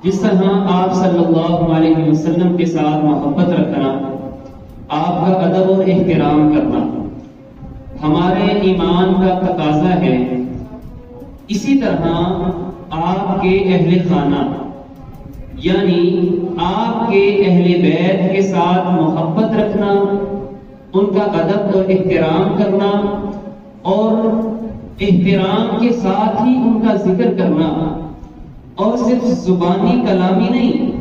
جس طرح آپ صلی اللہ علیہ وسلم کے ساتھ محبت رکھنا، آپ کا ادب اور احترام کرنا ہمارے ایمان کا تقاضا ہے، اسی طرح آپ کے اہل خانہ یعنی آپ کے اہل بیت کے ساتھ محبت رکھنا، ان کا ادب اور احترام کرنا، اور احترام کے ساتھ ہی ان کا ذکر کرنا، اور صرف زبانی کلامی نہیں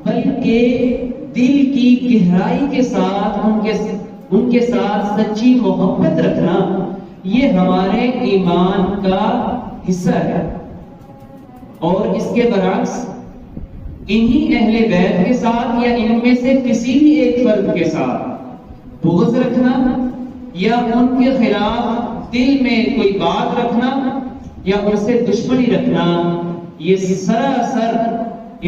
بلکہ دل کی گہرائی کے ساتھ ان کے ساتھ سچی محبت رکھنا، یہ ہمارے ایمان کا حصہ ہے۔ اور اس کے برعکس انہی اہل بیت کے ساتھ یا ان میں سے کسی بھی ایک فرد کے ساتھ بغض رکھنا یا ان کے خلاف دل میں کوئی بات رکھنا یا ان سے دشمنی رکھنا، یہ سراسر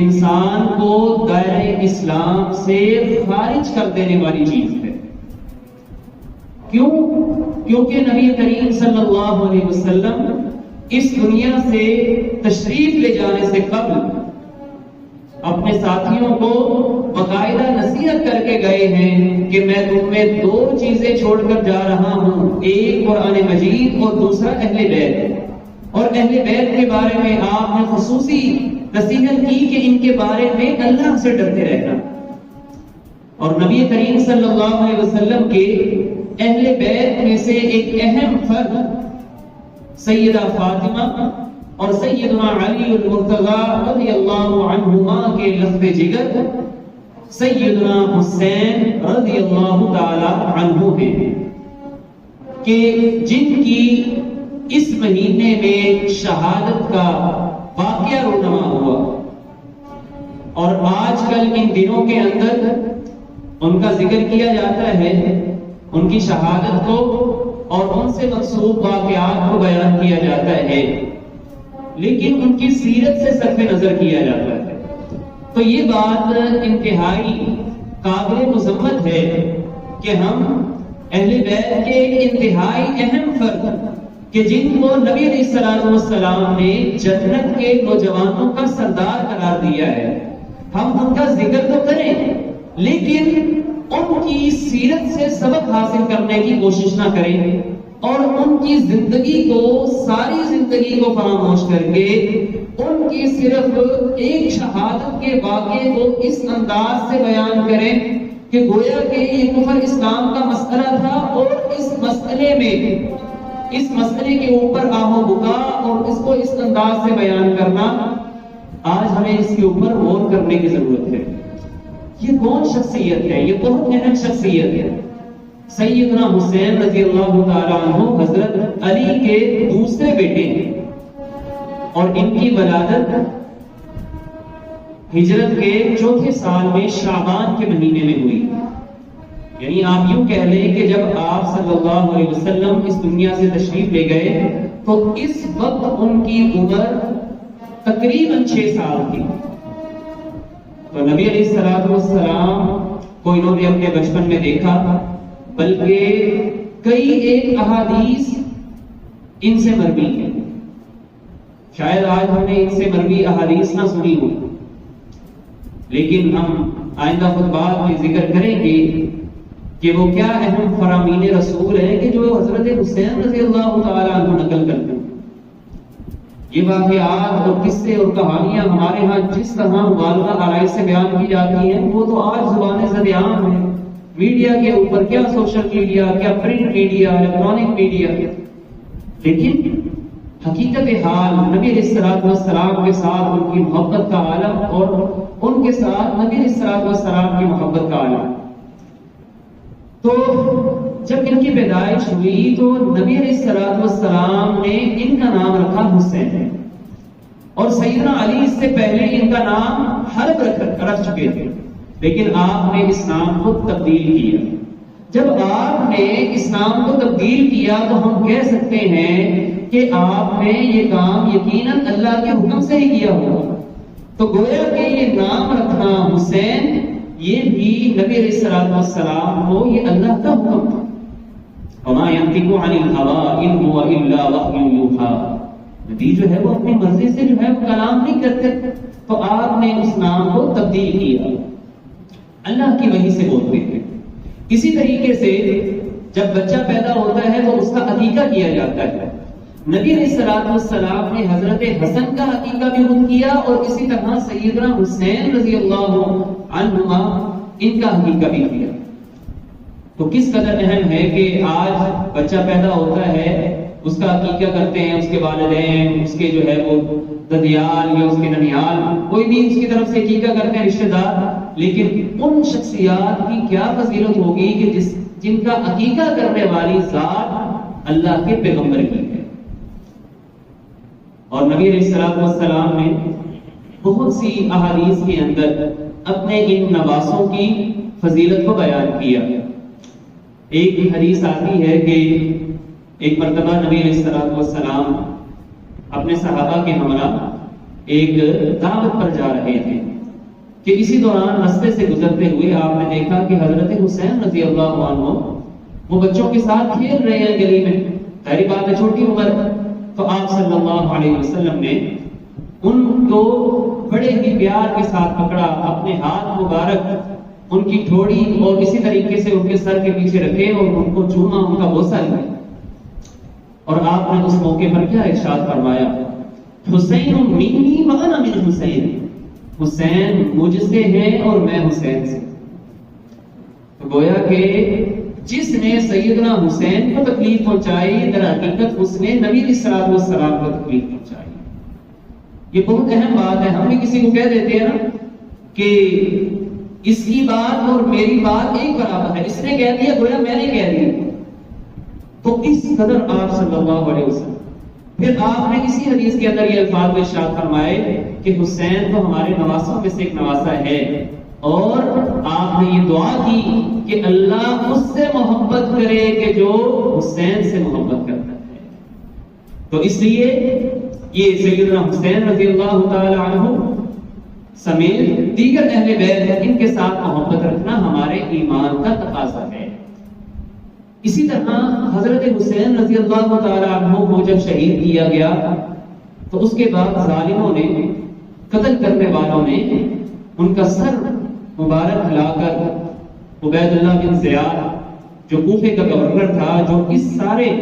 انسان کو دائرہ اسلام سے خارج کر دینے والی چیز ہے۔ کیونکہ نبی کریم صلی اللہ علیہ وسلم اس دنیا سے تشریف لے جانے سے قبل اپنے ساتھیوں کو باقاعدہ نصیحت کر کے گئے ہیں کہ میں تم میں دو چیزیں چھوڑ کر جا رہا ہوں، ایک قرآن مجید اور دوسرا اہل بیت۔ اور اہل بیت کے بارے میں آپ نے خصوصی نصیحت کی کہ ان کے بارے میں اللہ سے ڈرتے رہنا۔ اور نبی کریم صلی اللہ علیہ وسلم کے اہل بیت میں سے ایک اہم فرد سیدہ فاطمہ اور سیدنا علی المرتضی رضی اللہ عنہما کے لخت جگر سیدنا حسین رضی اللہ تعالی عنہ ہیں، کہ جن کی اس مہینے میں شہادت کا واقعہ رونما ہوا، اور آج کل ان دنوں کے اندر ان کا ذکر کیا جاتا ہے، ان کی شہادت کو اور ان سے مقصود واقعات کو بیان کیا جاتا ہے، لیکن ان کی سیرت سے صرف نظر کیا جاتا ہے۔ تو یہ بات انتہائی قابل مذمت ہے کہ ہم اہل بیت کے ایک انتہائی اہم فرد کہ جن کو نبی علیہ الصلوۃ والسلام نے جنت کے نوجوانوں کا سردار قرار دیا ہے، ہم ان کا ذکر تو کریں لیکن ان کی سیرت سے سبق حاصل کرنے کی کوشش نہ کریں، اور ان کی زندگی کو، ساری زندگی کو فراموش کر کے ان کی صرف ایک شہادت کے واقعے کو اس انداز سے بیان کریں کہ گویا کہ یہ کفر اسلام کا مسئلہ تھا، اور اس مسئلے کے اوپر آہ و بکا اور اس کو اس انداز سے بیان کرنا، آج ہمیں اس کے اوپر غور کرنے کی ضرورت ہے۔ یہ کون شخصیت ہے؟ یہ بہت اہم شخصیت ہے۔ سیدنا حسین رضی اللہ تعالی عنہ حضرت علی کے دوسرے بیٹے ہیں، اور ان کی ولادت ہجرت کے چوتھے سال میں شعبان کے مہینے میں ہوئی۔ یعنی آپ یوں کہہ لیں کہ جب آپ صلی اللہ علیہ وسلم اس دنیا سے تشریف لے گئے تو اس وقت ان کی عمر تقریباً 6 سال تھی۔ تو نبی علیہ الصلوۃ والسلام کو انہوں نے اپنے بچپن میں دیکھا، بلکہ کئی ایک احادیث ان سے مروی ہیں، شاید آج ہم نے ان سے مروی احادیث نہ سنی ہو، لیکن ہم آئندہ خطبات میں ذکر کریں گے کہ وہ کیا اہم فرامین رسول ہیں کہ جو حضرت حسین رضی اللہ تعالی عنہ نقل کرتے ہیں۔ یہ واقعات اور قصے اور کہانیاں ہمارے ہاں جس طرح مبالغہ آرائی سے بیان کی جاتی ہیں، وہ تو آج زبان زد عام ہے، میڈیا کے اوپر، کیا سوشل میڈیا، کیا پرنٹ میڈیا، الیکٹرانک میڈیا، لیکن حقیقت حال نبی علیہ الصلوۃ والسلام کے ساتھ ان کی محبت کا عالم اور ان کے ساتھ نبی علیہ الصلوۃ والسلام کی محبت کا عالم۔ تو جب ان کی پیدائش ہوئی تو نبی علیہ الصلوۃ والسلام نے ان کا نام رکھا حسین، اور سیدنا علی اس سے پہلے ان کا نام حرب رکھ چکے تھے، لیکن آپ نے اس نام کو تبدیل کیا۔ جب آپ نے اس نام کو تبدیل کیا تو ہم کہہ سکتے ہیں کہ آپ نے یہ کام یقیناً اللہ کے حکم سے ہی کیا ہوگا۔ تو گویا کہ یہ نام رکھنا حسین، یہ بھی نبی علیہ الصلوۃ والسلام کو یہ اللہ کا حکم تھا۔ وما ينطق عن الهوى ان هو الا وحي يوحى، نبی جو ہے وہ اپنی مرضی سے جو ہے وہ کلام نہیں کرتے، تو آپ نے اس نام کو تبدیل کیا، اللہ کی وحی سے بولتے ہیں۔ اسی طریقے سے جب بچہ پیدا ہوتا ہے تو اس کا عقیقہ کیا جاتا ہے۔ نبی علیہ الصلوۃ والسلام نے حضرت حسن کا عقیقہ بھی خود کیا، اور اسی طرح سیدنا حسین رضی اللہ عنہما ان کا عقیقہ بھی کیا۔ تو کس قدر اہم ہے کہ آج بچہ پیدا ہوتا ہے، اس کا عقیقہ کرتے ہیں اس کے والدین، اس کے جو ہے وہ ددیال یا اس کے ننیال، کوئی بھی اس کی طرف سے عقیقہ کرتے ہیں رشتہ دار، لیکن ان شخصیات کی کیا فضیلت ہوگی کہ جن کا عقیقہ کرنے والی ذات اللہ کے پیغمبر کی ہے۔ اور نبی علیہ الصلوۃ والسلام نے بہت سی احادیث کے اندر اپنے ان نواسوں کی فضیلت کو بیان کیا۔ ایک حدیث آتی ہے کہ ایک مرتبہ نبی علیہ الصلوۃ والسلام اپنے صحابہ کے ہمراہ ایک دعوت پر جا رہے تھے کہ اسی دوران راستے سے گزرتے ہوئے آپ نے دیکھا کہ حضرت حسین رضی اللہ عنہ وہ بچوں کے ساتھ کھیل رہے ہیں گلی میں، ظاہر بات ہے چھوٹی عمر۔ تو آپ صلی اللہ علیہ وسلم نے ان کو بڑے ہی پیار کے ساتھ پکڑا، اپنے ہاتھ مبارک ان کی ٹھوڑی اور اسی طریقے سے ان کے سر کے پیچھے رکھے اور ان کو چوما، ان کا بوسہ لیا۔ اور آپ نے اس موقع پر کیا ارشاد فرمایا؟ حسین منی وانا من حسین، حسین مجھ سے ہے اور میں حسین سے۔ تو گویا کہ جس نے سیدنا حسین کو تکلیف پہنچائی، در حقیقت اس نے نبی علیہ الصلوۃ والسلام کو تکلیف پہنچائی۔ یہ بہت اہم بات ہے۔ ہم بھی کسی کو کہہ دیتے ہیں نا کہ اس کی بات اور میری بات ایک برابر ہے، اس نے کہہ دیا گویا میں نے کہہ دیا۔ تو اس قدر آپ صلی اللہ علیہ وسلم، پھر آپ نے اسی حدیث کے اندر یہ الفاظ ارشاد فرمائے کہ حسین تو ہمارے نواسوں میں سے ایک نواسا ہے، اور آپ نے یہ دعا کی کہ اللہ اس سے محبت کرے کہ جو حسین سے محبت کرتا ہے۔ تو اس لیے یہ سیدنا حسین رضی اللہ تعالی عنہ سمیت دیگر اہل بیت ان کے ساتھ محبت رکھنا ہمارے ایمان کا تقاضا ہے۔ اسی طرح حضرت حسین رضی اللہ تعالی عنہ کو جب شہید کیا گیا تو اس کے بعد ظالموں نے، قتل کرنے والوں نے ان کا سر مبارک ہلا کر عبید اللہ بن زیاد جو کوفے کا گورنر تھا، جو اس سارے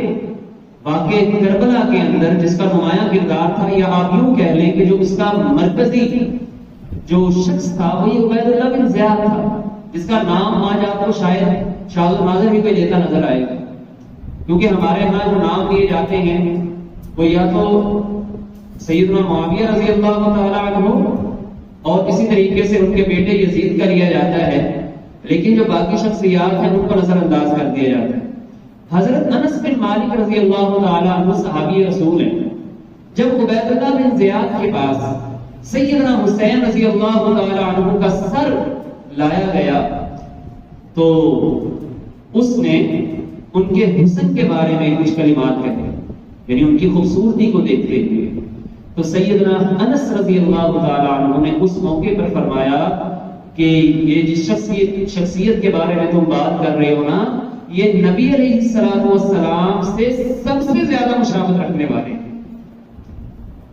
واقعے کربلا کے اندر جس کا نمایاں کردار تھا، یا آپ یوں کہہ لیں کہ جو اس کا مرکزی جو شخص تھا وہ یہ عبید اللہ بن زیاد تھا، جس کا نام آج آپ کو شاید شاذ الناظر بھی کوئی لیتا نظر آئے گا، کیونکہ ہمارے ہاں جو نام دیے جاتے ہیں وہ یا تو سیدنا معاویہ رضی اللہ تعالی عنہ اور اسی طریقے سے ان کے بیٹے یزید کا لیا جاتا ہے، لیکن جو باقی شخصیات ہیں ان کو نظر انداز کر دیا جاتا ہے۔ حضرت انس بن مالک رضی اللہ تعالی عنہ صحابی رسول ہیں، جب عبید اللہ بن زیاد کے پاس سیدنا حسین رضی اللہ تعالی عنہ کا سر لایا گیا تو اس نے ان کے حسن کے بارے میں کچھ کلمات کہے، یعنی ان کی خوبصورتی کو دیکھتے ہوئے۔ تو سیدنا انس رضی اللہ تعالی عنہ نے اس موقع پر فرمایا کہ یہ جس شخصیت کے بارے میں تم بات کر رہے ہو نا، یہ نبی علیہ الصلوۃ والسلام سے سب سے زیادہ مشابہت رکھنے والے ہیں۔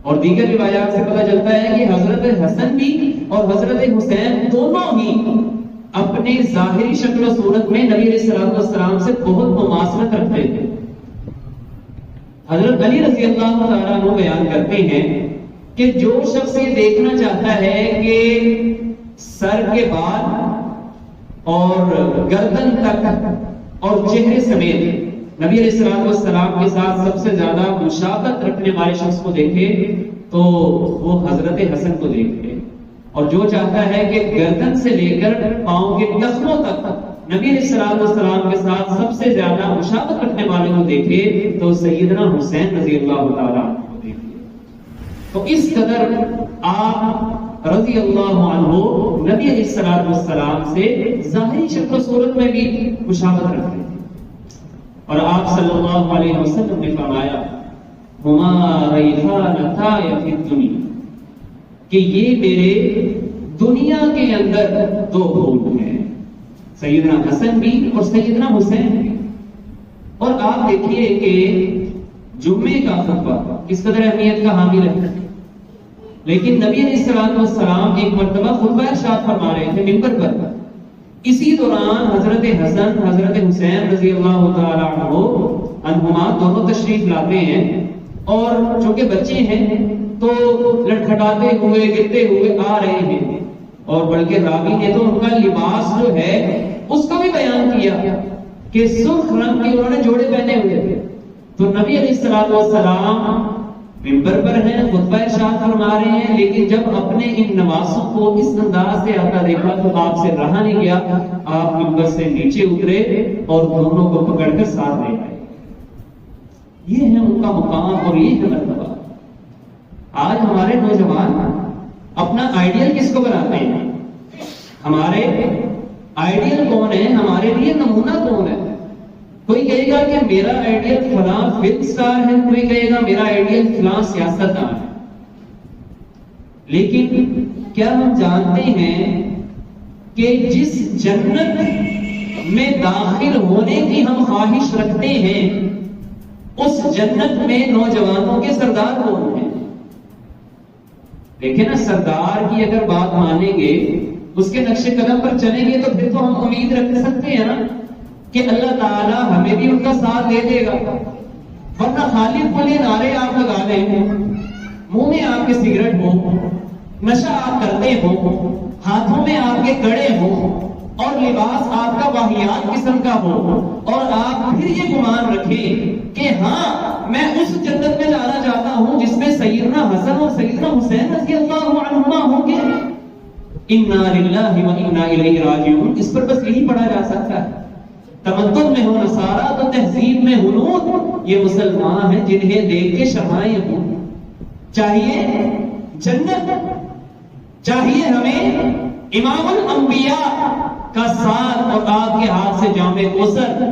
اور دیگر روایات سے پتہ چلتا ہے کہ حضرت حسن بھی اور حضرت حسین دونوں ہی اپنے ظاہری شکل و صورت میں نبی علیہ الصلوۃ والسلام سے بہت مماثلت رکھتے تھے۔ حضرت علی رضی اللہ تعالیٰ عنہ بیان کرتے ہیں کہ جو شخص یہ دیکھنا چاہتا ہے کہ سر کے بال اور گردن تک اور چہرے سمیت نبی علیہ الصلوۃ والسلام کے ساتھ سب سے زیادہ مشابہت رکھنے والے شخص کو دیکھے تو وہ حضرت حسن کو دیکھے، اور جو چاہتا ہے کہ گردن سے لے کر پاؤں کے ٹخنوں تک نبی علیہ الصلوۃ والسلام کے ساتھ سب سے زیادہ مشابہت رکھنے والے کو دیکھے تو سیدنا حسین رضی اللہ تعالی عنہ کو دیکھے۔ تو اس قدر آپ رضی اللہ عنہ نبی علیہ الصلوۃ والسلام سے ظاہری شکل و صورت میں بھی مشابہت رکھتے تھے، اور آپ صلی اللہ علیہ وسلم نے فرمایا ہما ریحانتای فی الدنیا، کہ یہ میرے دنیا کے اندر دو پھول ہیں، سیدنا حسن بھی اور سیدنا حسین بھی۔ اور آپ دیکھیے کہ جمعے کا خطبہ کس قدر اہمیت کا حامل ہے۔ لیکن نبی علیہ السلام ایک مرتبہ خطبہ ارشاد فرما رہے تھے منبر پر. اسی دوران حضرت حسن حضرت حسین رضی اللہ تعالی عنہما دونوں تشریف لاتے ہیں اور چونکہ بچے ہیں تو لڑکھڑاتے ہوئے گرتے ہوئے آ رہے ہیں. اور بلکہ راوی نے تو ان کا لباس جو ہے اس کو بھی بیان کیا کہ سرخ رنگ کے انہوں نے جوڑے پہنے ہوئے تھے. تو نبی علیہ السلام منبر پر ہیں, خطبہ ارشاد فرما رہے ہیں, لیکن جب اپنے ان نواسوں کو اس انداز سے آتا دیکھا تو آپ سے رہا نہیں گیا. آپ منبر سے نیچے اترے اور دونوں کو پکڑ کر ساتھ لے گئے. یہ ہے ان کا مقام اور یہ ہے مرتبہ. آج ہمارے نوجوان اپنا آئیڈیل کس کو بناتے ہیں؟ ہمارے آئیڈیل کون ہے؟ ہمارے لیے نمونہ کون ہے؟ کوئی کہے گا کہ میرا آئیڈیل فلاں فلم سٹار ہے, کوئی کہے گا میرا آئیڈیل فلاں سیاستدان ہے. لیکن کیا ہم جانتے ہیں کہ جس جنت میں داخل ہونے کی ہم خواہش رکھتے ہیں اس جنت میں نوجوانوں کے سردار کون ہیں؟ دیکھیں نا, سردار کی اگر بات مانیں گے, اس کے نقش قدم پر چلیں گے تو پھر تو ہم امید رکھ سکتے ہیں نا کہ اللہ تعالیٰ ہمیں بھی ان کا ساتھ دے دے گا. ورنہ خالی پھلے نعرے آپ لگا لیں, منہ میں آپ کے سگریٹ ہو, نشہ آپ کرتے ہو, ہاتھوں میں آپ کے کڑے ہو اور لباس آپ کا واہیات قسم کا ہو, اور آپ پھر یہ گمان رکھیں کہ ہاں میں اس جنت میں جانا چاہتا ہوں جس میں سیدنا حسن اور سیدنا حسین رضی اللہ عنہما ہوں گے. انا للہ و انا الیہ راجعون, اس پر بس یہی پڑھا جا سکتا ہے. تمدن میں ہو نصارہ تو تہذیب میں ہنود, یہ مسلمان ہیں جنہیں دیکھ کے شمائیں ہوں. چاہیے جنت, چاہیے ہمیں امام الانبیاء کا ساتھ اور آپ کے ہاتھ سے جام کوثر,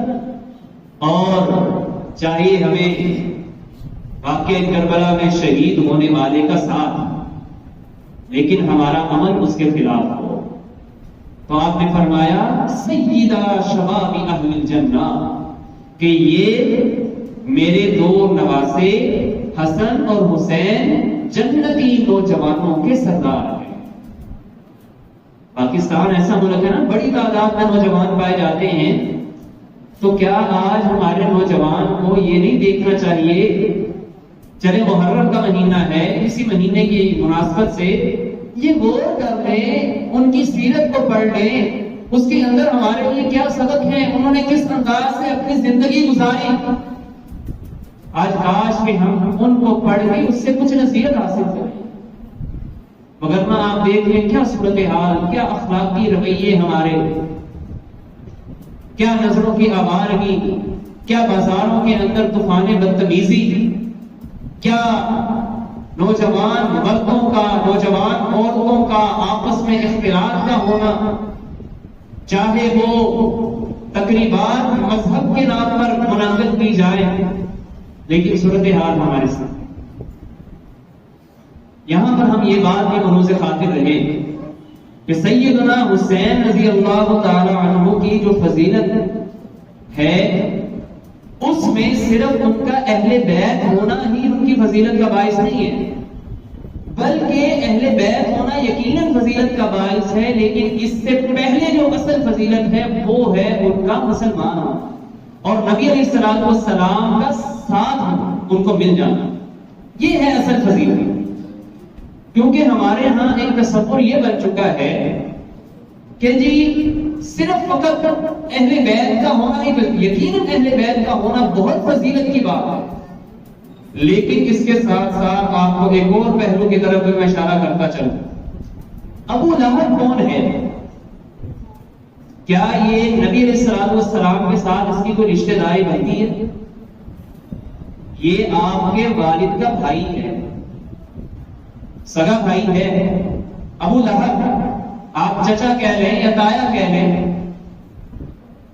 اور چاہیے ہمیں واقعہ کربلا میں شہید ہونے والے کا ساتھ, لیکن ہمارا عمل اس کے خلاف ہو. تو آپ نے فرمایا سیدہ شباب اہل الجنہ, کہ یہ میرے دو نواسے حسن اور حسین جنتی نوجوانوں کے سردار ہیں. پاکستان ایسا ملک ہے نا, بڑی تعداد میں نوجوان پائے جاتے ہیں. تو کیا آج ہمارے نوجوان کو یہ نہیں دیکھنا چاہیے, چلے محرم کا مہینہ ہے, اسی مہینے کی مناسبت سے یہ غور کر لیں, ان کی سیرت کو پڑھ لیں, اس کے اندر ہمارے لیے کیا سبق ہے, انہوں نے کس انداز سے اپنی زندگی گزاری. آج کاش کہ ہم ان کو پڑھ کے اس سے کچھ نصیحت حاصل کریں. مگر آپ دیکھ لیں کیا صورتحال, کیا اخلاقی رویے ہمارے, کیا نظروں کی آوارگی, کیا بازاروں کے اندر طوفان بدتمیزی, کیا نوجوان مردوں کا نوجوان عورتوں کا آپس میں اختلاط کا ہونا, چاہے وہ تقریبات مذہب کے نام پر منعقد کی جائے, لیکن صورتحال ہمارے ساتھ. یہاں پر ہم یہ بات بھی مروز خاطر رہے کہ سیدنا حسین رضی اللہ تعالی عنہ کی جو فضیلت ہے اس میں صرف ان کا اہل بیت ہونا ہی ان کی فضیلت کا باعث نہیں ہے, بلکہ اہل بیت ہونا یقیناً فضیلت کا باعث ہے, لیکن اس سے پہلے جو اصل فضیلت ہے وہ ہے ان کا مسلمان ہونا اور نبی علیہ السلام کا ساتھ ان کو مل جانا. یہ ہے اصل فضیلت. کیونکہ ہمارے ہاں ایک تصور یہ بن چکا ہے کہ جی صرف فقط اہل بیت کا ہونا ہی, یقیناً اہل بیت کا ہونا بہت فضیلت کی بات ہے, لیکن اس کے ساتھ ساتھ آپ کو ایک اور پہلو کی طرف میں اشارہ کرتا چلوں. ابو لہب کون ہے؟ کیا یہ نبی علیہ السلام کے ساتھ اس کی کوئی رشتہ داری بنتی ہے؟ یہ آپ کے والد کا بھائی ہے, سگا بھائی ہے. ابو لہب آپ چچا کہہ لیں یا تایا کہہ لیں,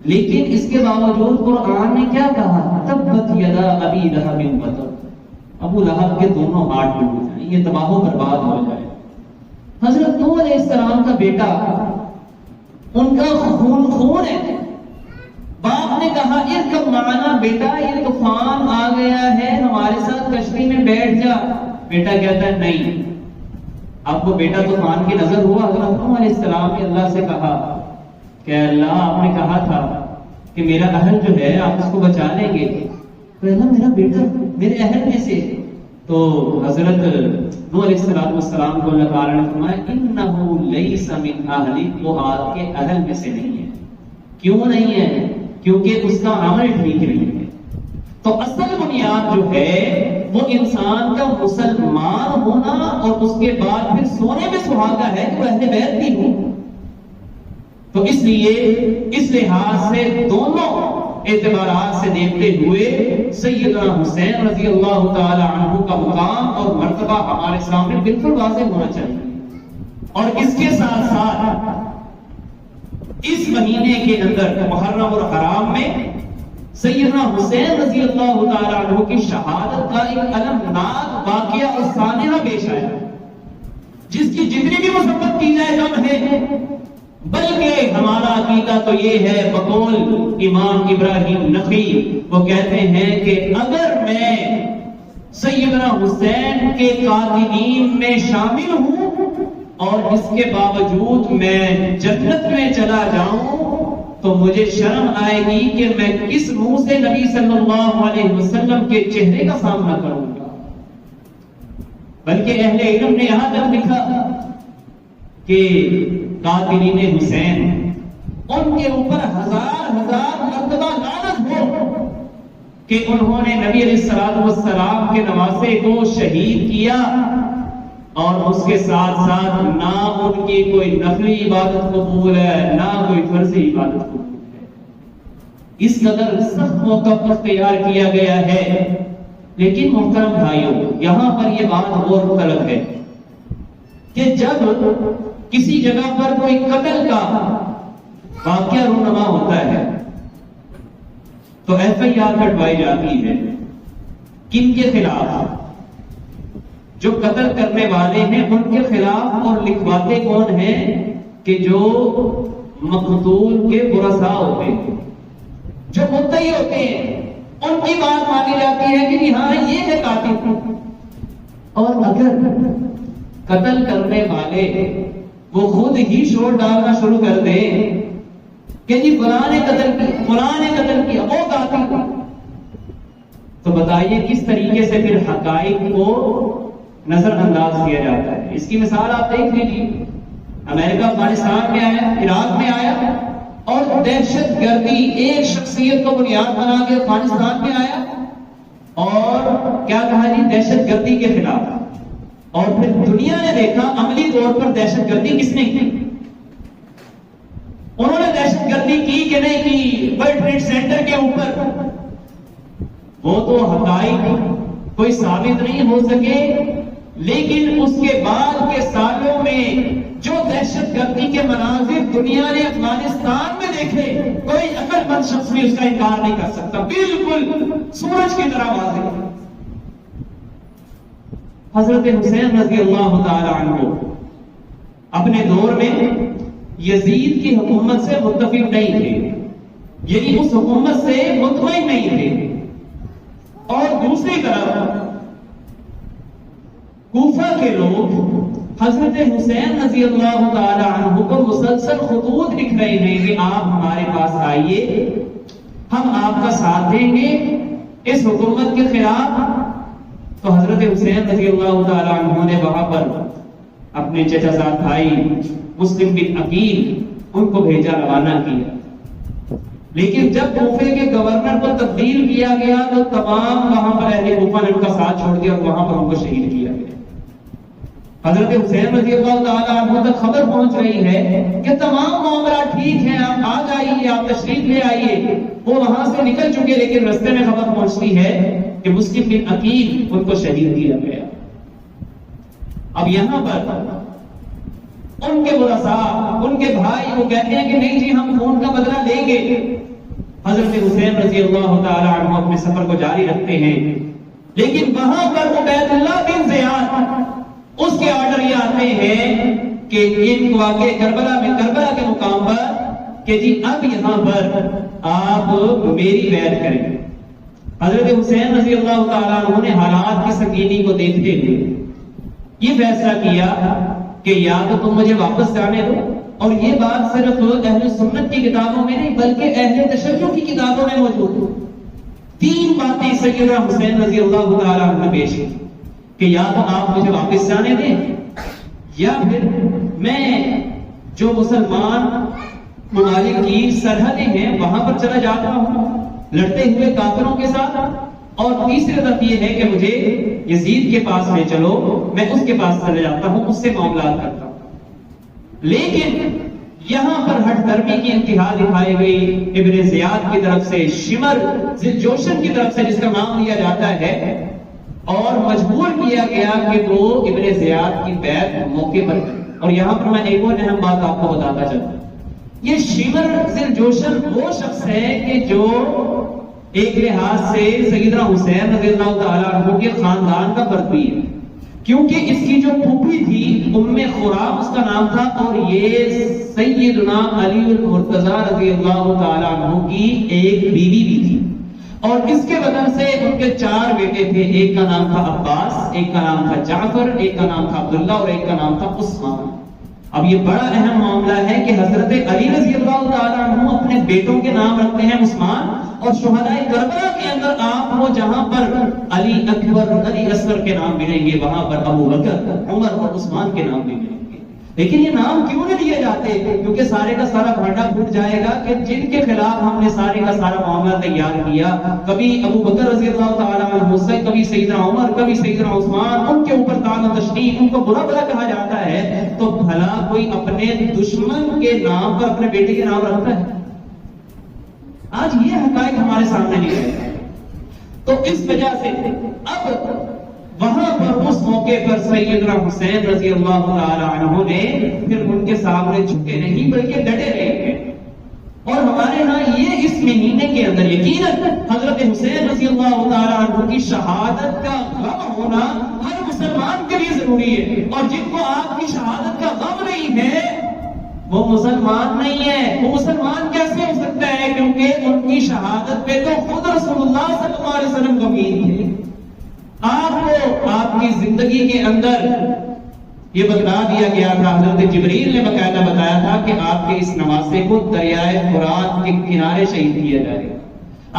لیکن اس کے باوجود قرآن نے کیا کہا, تبت یدا ابی لہب وتب, ابو لہب کے دونوں ہاتھ ٹوٹ جائیں, یہ تباہ و برباد ہو جائے. حضرت نوح علیہ السلام کا بیٹا, ان کا خون ہے. باپ نے کہا ارکب معنا بیٹا, یہ طوفان آ گیا ہے, ہمارے ساتھ کشتی میں بیٹھ جا. بیٹا کہتا ہے نہیں, آپ کو بیٹا طوفان کی نظر ہوا؟ حضرت نوح علیہ السلام نے اللہ سے کہا کہ اللہ آپ نے کہا تھا کہ میرا اہل جو ہے آپ اس کو بچا لیں گے، تو اللہ میرا بیٹا میرے اہل میں سے، تو حضرت نوح علیہ السلام کو اللہ تعالیٰ نے فرمایا انہ لیس من اہلک، وہ آپ کے اہل میں سے نہیں ہے۔ کیوں نہیں ہے؟ کیونکہ اس کا عمل ٹھیک نہیں ہے۔ تو اصل بنیاد جو ہے وہ انسان کا مسلمان ہونا اور اس کے بعد پھر سونے میں سہاگا ہے کہ وہ اہل بیت بھی ہو۔ تو اس لیے اس لحاظ سے دونوں اعتبارات سے دیکھتے ہوئے سیدنا حسین رضی اللہ تعالی عنہ کا مقام اور مرتبہ ہمارے سامنے بالکل واضح ہونا چاہیے۔ اور اس کے ساتھ ساتھ اس مہینے کے اندر محرم اور حرام میں سیدنا حسین رضی اللہ تعالی عنہ کی شہادت کا ایک المناک واقعہ اور سانحہ پیش آیا، جس کی جتنی بھی مذمت کی جائے کم ہے، بلکہ ہمارا عقیدہ تو یہ ہے بقول امام ابراہیم نخعی، وہ کہتے ہیں کہ اگر میں سیدنا حسین کے قاتلین میں شامل ہوں اور اس کے باوجود میں جنت میں چلا جاؤں تو مجھے شرم آئے گی کہ میں کس منہ سے نبی صلی اللہ علیہ وسلم کے چہرے کا سامنا کروں گا۔ بلکہ اہل علم نے یہاں تک لکھا کہ قاتلین حسین ان کے اوپر ہزار مرتبہ لعنت ہو کہ انہوں نے نبی علیہ السلام کے نواسے کو شہید کیا، اور اس کے ساتھ ساتھ نہ ان کی کوئی نفلی عبادت قبول ہے نہ کوئی فرضی عبادت قبول ہے۔ اس قدر سخت موقف اختیار کیا گیا ہے۔ لیکن محترم بھائیوں، یہاں پر یہ بات غور طلب ہے کہ جب کسی جگہ پر کوئی قتل کا واقعہ رونما ہوتا ہے تو ایف آئی آر کٹوائی جاتی ہے۔ کن کے خلاف؟ جو قتل کرنے والے ہیں ان کے خلاف، اور لکھواتے کون ہیں؟ کہ جو مقتول کے ورثاء ہوتے ہیں، جو مدعی ہوتے ہیں، ان کی بات مانی جاتی ہے کہ ہاں یہ ہے قاتل۔ اور اگر قتل کرنے والے وہ خود ہی شور ڈالنا شروع کر دیں کہ جی فلاں نے قتل کیا وہ قاتل، تو بتائیے کس طریقے سے پھر حقائق کو نظر انداز کیا جاتا ہے۔ اس کی مثال آپ دیکھ لیجیے، امریکہ افغانستان میں آیا، عراق میں آیا، اور دہشت گردی ایک شخصیت کو بنیاد بنا کے افغانستان میں آیا، اور کیا کہا جی دہشت گردی کے خلاف۔ اور پھر دنیا نے دیکھا عملی طور پر دہشت گردی کس نے کی، انہوں نے دہشت گردی کی کہ نہیں کی ورلڈ ٹریڈ سینٹر کے اوپر، وہ تو حقائق کوئی ثابت نہیں ہو سکے، لیکن اس کے بعد کے سالوں میں جو دہشت گردی کے مناظر دنیا نے افغانستان میں دیکھے، کوئی عقل مند شخص بھی اس کا انکار نہیں کر سکتا، بالکل سورج کی طرح واضح۔ حضرت حسین رضی اللہ تعالی عنہ اپنے دور میں یزید کی حکومت سے متفق نہیں تھے، یعنی اس حکومت سے مطمئن نہیں تھے، اور دوسری طرف کوفہ کے لوگ حضرت حسین رضی اللہ تعالی عنہ کو مسلسل خطوط لکھ رہے ہیں کہ آپ ہمارے پاس آئیے، ہم آپ کا ساتھ دیں گے اس حکومت کے خلاف۔ تو حضرت حسین رضی اللہ تعالی عنہ نے وہاں پر اپنے چچا زاد بھائی مسلم بن عقیل ان کو بھیجا، روانہ کیا، لیکن جب کوفے کے گورنر کو تبدیل کیا گیا تو تمام وہاں پر اہل کوفہ نے ان کا ساتھ چھوڑ دیا اور وہاں پر ان کو شہید کیا گیا۔ حضرت حسین رضی اللہ تعالی عنہ تک خبر پہنچ رہی ہے کہ تمام معاملات ٹھیک ہیں، آپ آ جائیے، آپ تشریف لے آئیے۔ وہ وہاں سے نکل چکے، لیکن رستے میں خبر پہنچتی ہے کہ مسلم بن عقیل ان کو شہید کیا گیا۔ اب یہاں پر ان کے ورثاء، ان کے بھائی، وہ کہتے ہیں کہ نہیں جی ہم خون کا بدلہ لیں گے۔ حضرت حسین رضی اللہ تعالی عنہ اپنے سفر کو جاری رکھتے ہیں، لیکن وہاں پر عبید اللہ بن زیاد اس کے آرڈر یہ آتے ہیں کہ ان واقع کربلا کے مقام پر کہ جی اب یہاں پر آپ میری بیعت کریں۔ حضرت حسین رضی اللہ تعالیٰ عنہ نے حالات کی سنگینی کو دیکھتے ہوئے یہ فیصلہ کیا کہ یا تو تم مجھے واپس جانے دو، اور یہ بات صرف اہل سنت کی کتابوں میں نہیں بلکہ اہل تشیع کی کتابوں میں موجود ہے۔ 3 باتیں سیدنا حسین رضی اللہ تعالیٰ عنہ نے پیش کی کہ یا تو آپ مجھے واپس جانے دیں، یا پھر میں جو مسلمان ممالک کی سرحدیں ہیں وہاں پر چلا جاتا ہوں لڑتے ہوئے کافروں کے ساتھ، اور تیسری طرف یہ ہے کہ مجھے یزید کے پاس لے چلو، میں اس کے پاس چلے جاتا ہوں، اس سے معاملات کرتا ہوں۔ لیکن یہاں پر ہٹ درمی کی انتہا دکھائی گئی ابن زیاد کی طرف سے، شمر ذوالجوشن کی طرف سے جس کا نام لیا جاتا ہے، اور مجبور کیا گیا کہ وہ ابن زیاد کی بیعت موقع پر کرے۔ اور یہاں پر میں ایک اور اہم بات آپ کو بتاتا چلتا ہوں، یہ شمر ذوالجوشن وہ شخص ہے کہ جو ایک لحاظ سے سیدنا حسین رضی اللہ تعالیٰ عنہ کے خاندان کا فرد ہے، کیونکہ اس کی جو پھوپھی تھی ام خرام اس کا نام تھا، اور یہ سیدنا علی المرتضی رضی اللہ تعالیٰ عنہ کی ایک بیوی بھی تھی، اور اس کے وجہ سے ان کے 4 بیٹے تھے، ایک کا نام تھا عباس، ایک کا نام تھا جعفر، ایک کا نام تھا عبداللہ، اور ایک کا نام تھا عثمان۔ اب یہ بڑا اہم معاملہ ہے کہ حضرت علی رضی اللہ تعالیٰ عنہ اپنے بیٹوں کے نام رکھتے ہیں عثمان، اور شہدائے کربلا کے اندر آپ کو جہاں پر علی اکبر علی اصغر کے نام ملیں گے وہاں پر ابو بکر عمر اور عثمان کے نام بھی ملیں گے۔ لیکن یہ نام کیوں نہیں لیے جاتے؟ کیونکہ سارے کا سارا بھانڈا پھوٹ جائے گا کہ جن کے خلاف ہم نے سارے کا سارا معاملہ تیار کیا، کبھی ابو بکر رضی اللہ تعالیٰ عنہ سے، کبھی سیدنا عمر، کبھی سیدنا عثمان، ان کے اوپر طعن و تشنیع، ان کو برا بھلا کہا جاتا ہے، تو بھلا کوئی اپنے دشمن کے نام پر اپنے بیٹے کے نام رکھتا ہے؟ آج یہ حقائق ہمارے سامنے نہیں رہے، تو اس وجہ سے اب وہاں پر اس موقع پر سیدنا حسین رضی اللہ تعالی عنہ نے پھر ان کے سامنے جھکے نہیں بلکہ ڈٹے رہے، اور ہمارے ہاں یہ اس مہینے کے اندر یقیناً حضرت حسین رضی اللہ تعالی عنہ کی شہادت کا غم ہونا ہر مسلمان کے لیے ضروری ہے، اور جن کو آپ کی شہادت کا غم نہیں ہے وہ مسلمان نہیں ہے۔ وہ مسلمان کیسے ہو سکتا ہے؟ کیونکہ ان کی شہادت پہ تو خود رسول اللہ صلی اللہ علیہ وسلم غمگین تھے۔ آپ کو آپ کی زندگی کے اندر یہ بتلا دیا گیا تھا، حضرت جبریل نے باقاعدہ بتایا تھا کہ آپ کے اس نواسے کو دریائے فرات کے کنارے شہید کیا جائے گا۔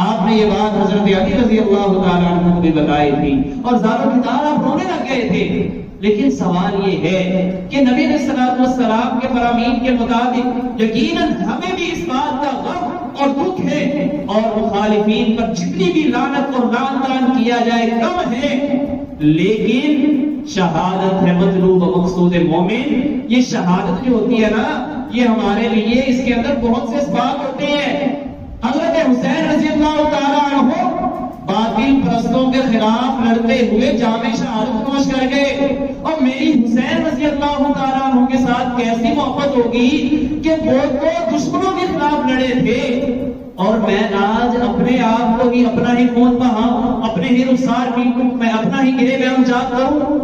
آپ نے یہ بات حضرت علی رضی اللہ تعالیٰ عنہ کو بھی بتائی تھی، اور زارو کی دار آپ رونے لگ گئے تھے۔ لیکن سوال یہ ہے کہ نبی علیہ الصلوۃ والسلام کے فرامین کے مطابق یقیناً ہمیں بھی اس بات کا غم اور دکھ ہے، اور مخالفین پر جتنی بھی لعنت اور لعن طعن کیا جائے کم ہے، لیکن شہادت ہے مطلوب و مقصود مومن۔ یہ شہادت جو ہوتی ہے نا، یہ ہمارے لیے اس کے اندر بہت سے اسباب ہوتے ہیں۔ حضرت حسین رضی اللہ تعالیٰ عنہ باطل پرستوں کے خلاف لڑتے ہوئے جامع شہادت نوش کر گئے، اور میری حسین رضی اللہ تعالیٰ عنہ کے ساتھ کیسی محبت ہوگی کہ وہ تو دشمنوں کے خلاف لڑے تھے، اور میں آج اپنے آپ کو ہی اپنا ہی خون بہاؤں، اپنے ہی رخسار کی میں اپنا ہی گرے میں امجاد کروں،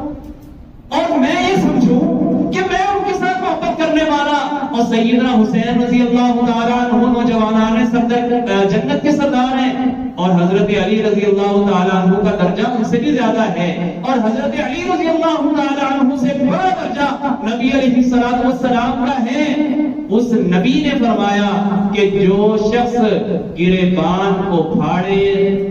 اور میں یہ سمجھوں کہ میں ان کے ساتھ محبت کرنے والا، اور سیدنا حسین رضی اللہ تعالیٰ عنہ نوجوانان صدر جنت کے سردار ہیں، اور حضرت علی رضی اللہ تعالیٰ عنہ کا درجہ ان سے بھی زیادہ ہے، اور حضرت علی رضی اللہ تعالیٰ عنہ سے بڑا درجہ نبی علیہ الصلوۃ والسلام کا ہے۔ اس نبی نے فرمایا کہ جو شخص گریبان کو پھاڑے،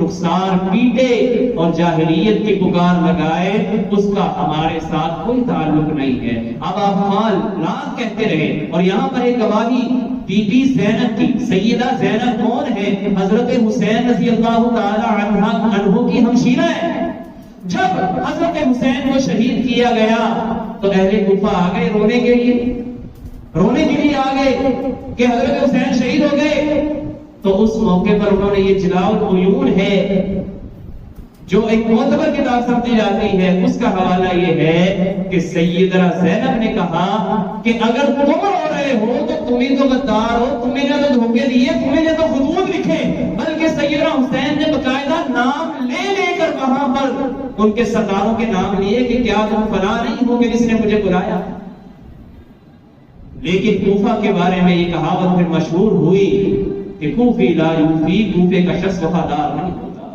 رخسار پیٹے اور جاہلیت کی پکار لگائے، اس کا ہمارے ساتھ کوئی تعلق نہیں ہے۔ اب آپ مال لاکھ کہتے رہے، اور یہاں پر ایک گواہی بی بی زینب کی، سیدہ زینب کون ہے؟ حضرت حسین رضی اللہ تعالی عنہ کی ہمشیرہ ہے۔ جب حضرت حسین کو شہید کیا گیا تو اہل کوفہ آ گئے رونے کے لیے آ گئے کہ حضرت حسین شہید ہو گئے۔ تو اس موقع پر انہوں نے یہ جلاء العیون ہے جو ایک معتبر کتاب سمجھی جاتی ہے، اس کا حوالہ یہ ہے کہ سیدہ زینب نے کہا کہ اگر تم رو رہے ہو تو تمہیں تو غدار ہو، تمہیں نے تو دھوکے دیے، تمہیں نے تو خطوط لکھے، بلکہ سیدنا حسین نے باقاعدہ نام لے کر وہاں پر ان کے سرداروں کے نام لیے کہ کیا تم فلاں نہیں ہو گے جس نے مجھے بلایا۔ لیکن کوفہ کے بارے میں یہ کہاوت پھر مشہور ہوئی کہ کوفی لا یوفی، کوفے کا شخص وفادار نہیں ہوتا،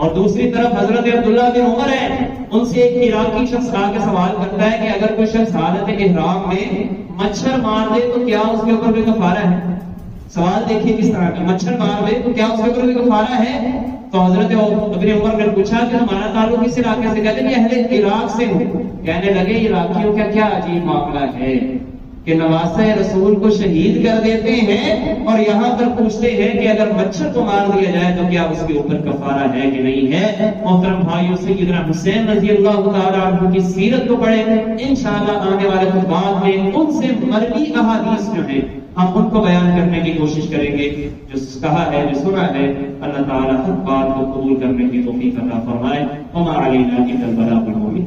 اور دوسری طرف حضرت عبداللہ بن عمر ہیں، ان سے ایک عراقی شخص آ کے سوال کرتا ہے کہ اگر کوئی شخص حالت احرام میں مچھر مار دے تو کیا اس کے اوپر بھی کفارہ ہے؟ سوال دیکھیے کس طرح کا، مچھر مار دے تو کیا اس کے اوپر بھی کفارہ ہے؟ تو حضرت ابن عمر نے پوچھا کہ تمہارا تعلق کس علاقے سے؟ کہتے ہیں کہ اہل عراق سے ہوں۔ کہنے لگے عراقیوں کا کیا عجیب معاملہ ہے کہ نواسہ رسول کو شہید کر دیتے ہیں اور یہاں پر پوچھتے ہیں کہ اگر مچھر کو مار دیا جائے تو کیا اس کے اوپر کفارہ ہے کہ نہیں ہے؟ محترم بھائیوں، سیدنا حسین رضی اللہ تعالیٰ عنہ کی سیرت کو پڑھیں، انشاءاللہ آنے والے خطبات میں ان سے مروی احادیث جو ہیں ہم ان کو بیان کرنے کی کوشش کریں گے۔ جو کہا ہے، جو سنا ہے، اللہ تعالیٰ ہر بات کو قبول کرنے کی توفیق عطا فرمائے۔ وما علینا الا البلاغ المبین۔